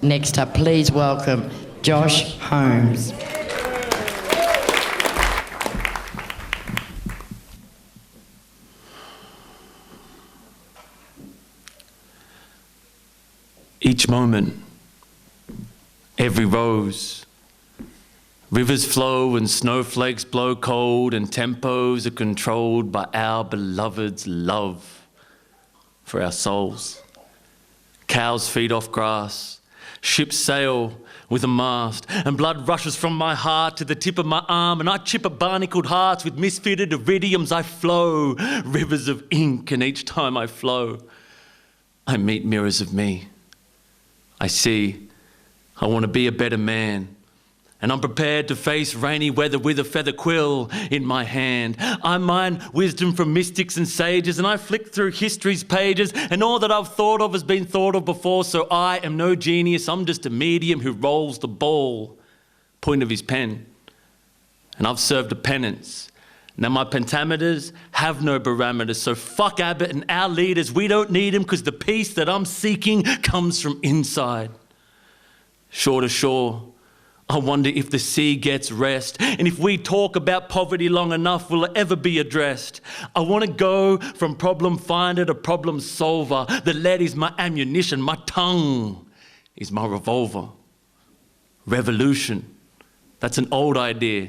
Next up, please welcome Josh Holmes. Each moment, every rose, rivers flow and snowflakes blow cold, and tempos are controlled by our beloved's love for our souls. Cows feed off grass, ships sail with a mast, and blood rushes from my heart to the tip of my arm, and I chip at barnacled hearts with misfitted iridiums. I flow, rivers of ink, and each time I flow, I meet mirrors of me. I see, I want to be a better man, and I'm prepared to face rainy weather with a feather quill in my hand. I mine wisdom from mystics and sages, and I flick through history's pages, and all that I've thought of has been thought of before, so I am no genius, I'm just a medium who rolls the ball, point of his pen. And I've served a penance. Now my pentameters have no barometers, so fuck Abbott and our leaders, we don't need them, because the peace that I'm seeking comes from inside. Shore to shore, I wonder if the sea gets rest, and if we talk about poverty long enough, will it ever be addressed? I want to go from problem finder to problem solver. The lead is my ammunition, my tongue is my revolver. Revolution, that's an old idea.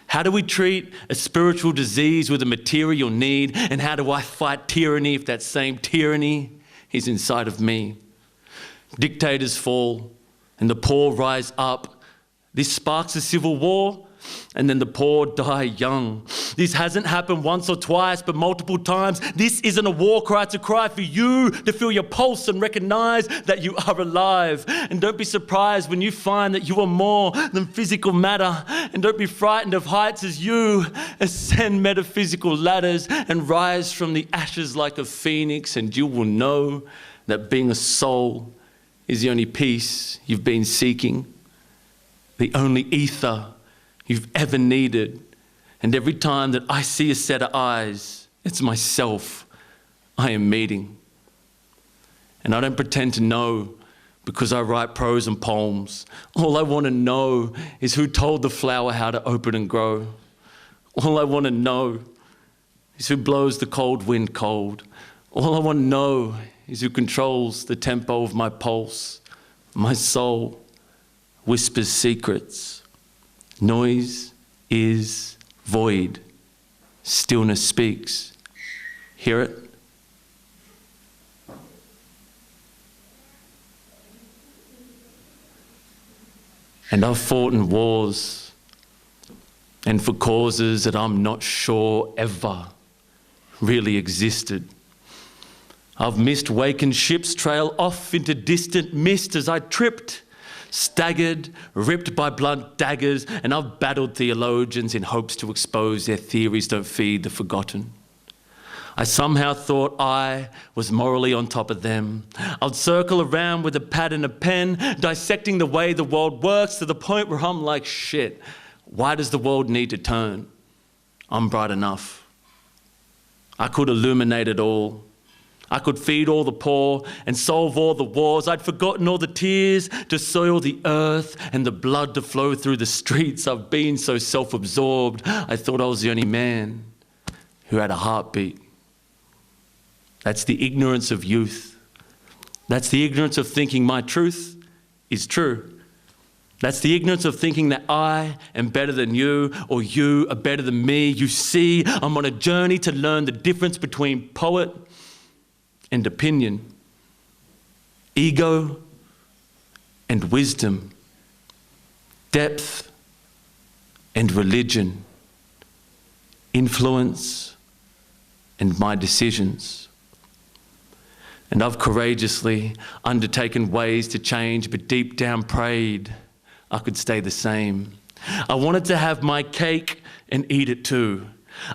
How do we treat a spiritual disease with a material need? And how do I fight tyranny if that same tyranny is inside of me? Dictators fall and the poor rise up. This sparks a civil war, and then the poor die young. This hasn't happened once or twice, but multiple times. This isn't a war cry, it's a cry for you to feel your pulse and recognize that you are alive. And don't be surprised when you find that you are more than physical matter. And don't be frightened of heights as you ascend metaphysical ladders and rise from the ashes like a phoenix, and you will know that being a soul is the only peace you've been seeking, the only ether you've ever needed. And every time that I see a set of eyes, it's myself I am meeting. And I don't pretend to know because I write prose and poems. All I want to know is who told the flower how to open and grow. All I want to know is who blows the cold wind cold. All I want to know is who controls the tempo of my pulse. My soul whispers secrets. Noise is void. Stillness speaks. Hear it? And I've fought in wars and for causes that I'm not sure ever really existed. I've missed wakened ships trail off into distant mist as I tripped, staggered, ripped by blunt daggers, and I've battled theologians in hopes to expose their theories don't feed the forgotten. I somehow thought I was morally on top of them. I'd circle around with a pad and a pen, dissecting the way the world works to the point where I'm like, shit, why does the world need to turn? I'm bright enough. I could illuminate it all. I could feed all the poor and solve all the wars. I'd forgotten all the tears to soil the earth and the blood to flow through the streets. I've been so self-absorbed, I thought I was the only man who had a heartbeat. That's the ignorance of youth. That's the ignorance of thinking my truth is true. That's the ignorance of thinking that I am better than you or you are better than me. You see, I'm on a journey to learn the difference between poet and opinion, ego and wisdom, depth and religion, influence and my decisions. And I've courageously undertaken ways to change, but deep down prayed I could stay the same. I wanted to have my cake and eat it too.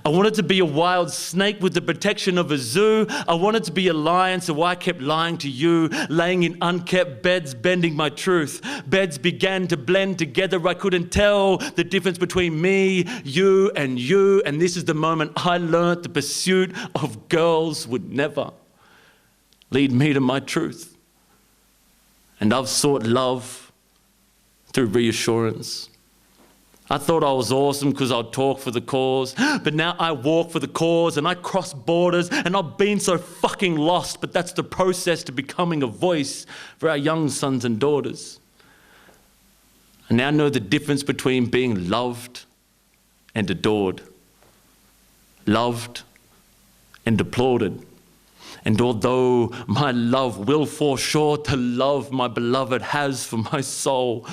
I wanted to be a wild snake with the protection of a zoo. I wanted to be a lion, so I kept lying to you, laying in unkept beds, bending my truth. Beds began to blend together. I couldn't tell the difference between me, you, and this is the moment I learned the pursuit of girls would never lead me to my truth. And I've sought love through reassurance. I thought I was awesome because I'd talk for the cause, but now I walk for the cause and I cross borders and I've been so fucking lost, but that's the process to becoming a voice for our young sons and daughters. I now know the difference between being loved and adored, loved and applauded. And although my love will fall short, the love my beloved has for my soul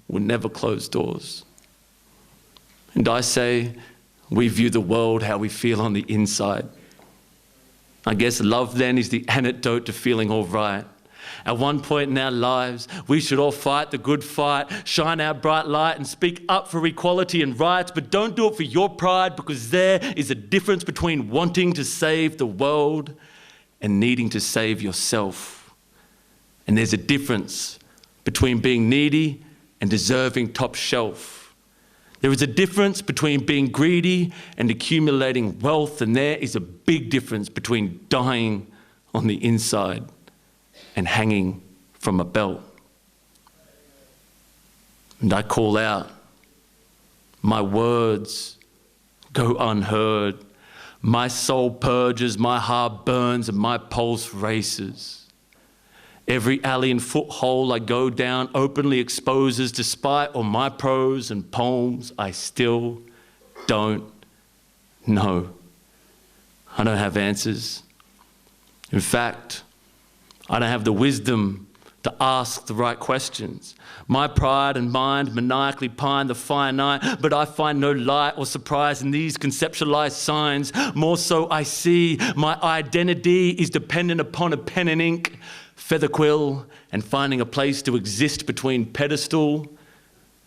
will never close doors. And I say, we view the world how we feel on the inside. I guess love then is the antidote to feeling all right. At one point in our lives, we should all fight the good fight, shine our bright light and speak up for equality and rights, but don't do it for your pride, because there is a difference between wanting to save the world and needing to save yourself. And there's a difference between being needy and deserving top shelf. There is a difference between being greedy and accumulating wealth, and there is a big difference between dying on the inside and hanging from a belt. And I call out, my words go unheard. My soul purges, my heart burns, and my pulse races. Every alley and foothold I go down openly exposes, despite all my prose and poems, I still don't know. I don't have answers. In fact, I don't have the wisdom to ask the right questions. My pride and mind maniacally pine the fire night, but I find no light or surprise in these conceptualized signs. More so, I see my identity is dependent upon a pen and ink, feather quill, and finding a place to exist between pedestal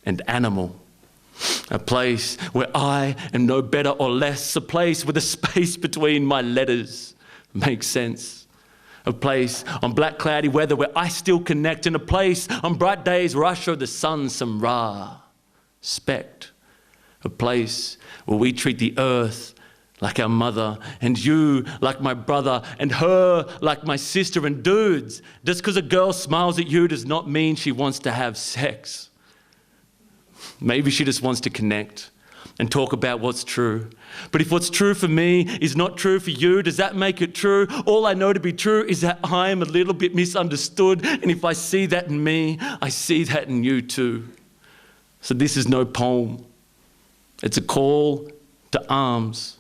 and animal. A place where I am no better or less, a place where the space between my letters makes sense. A place on black cloudy weather where I still connect, and a place on bright days where I show the sun some respect. A place where we treat the earth like our mother, and you like my brother, and her like my sister. And dudes, just because a girl smiles at you does not mean she wants to have sex. Maybe she just wants to connect and talk about what's true. But if what's true for me is not true for you, does that make it true? All I know to be true is that I am a little bit misunderstood, and if I see that in me, I see that in you too. So this is no poem. It's a call to arms.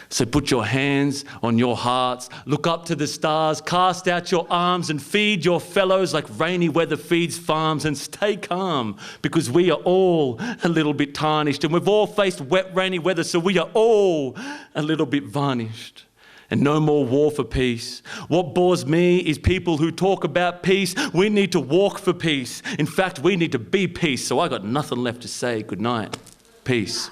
So put your hands on your hearts, look up to the stars, cast out your arms and feed your fellows like rainy weather feeds farms, and stay calm, because we are all a little bit tarnished, and we've all faced wet, rainy weather, so we are all a little bit varnished. And no more war for peace. What bores me is people who talk about peace. We need to walk for peace. In fact, we need to be peace. So I got nothing left to say. Good night. Peace.